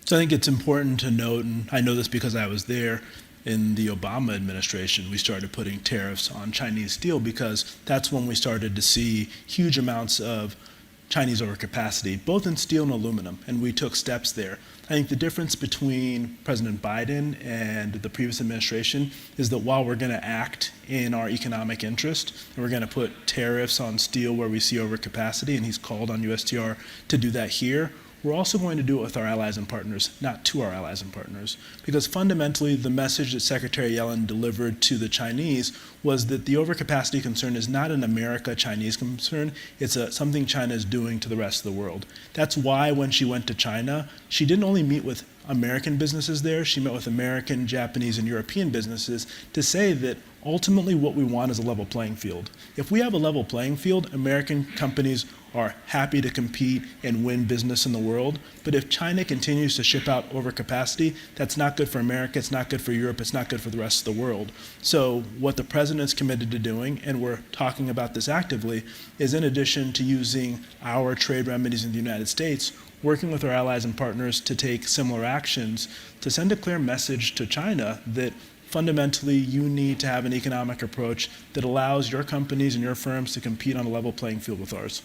So I think it's important to note, and I know this because I was there, in the Obama administration, we started putting tariffs on Chinese steel because that's when we started to see huge amounts of Chinese overcapacity, both in steel and aluminum, and we took steps there. I think the difference between President Biden and the previous administration is that while we're going to act in our economic interest, and we're going to put tariffs on steel where we see overcapacity, and he's called on USTR to do that here, we're also going to do it with our allies and partners, not to our allies and partners. Because fundamentally, the message that Secretary Yellen delivered to the Chinese was that the overcapacity concern is not an America-Chinese concern, it's something China is doing to the rest of the world. That's why when she went to China, she didn't only meet with American businesses there, she met with American, Japanese, and European businesses to say that ultimately what we want is a level playing field. If we have a level playing field, American companies are happy to compete and win business in the world. But if China continues to ship out overcapacity, that's not good for America, it's not good for Europe, it's not good for the rest of the world. So what the president's committed to doing, and we're talking about this actively, is in addition to using our trade remedies in the United States, working with our allies and partners to take similar actions to send a clear message to China that fundamentally you need to have an economic approach that allows your companies and your firms to compete on a level playing field with ours.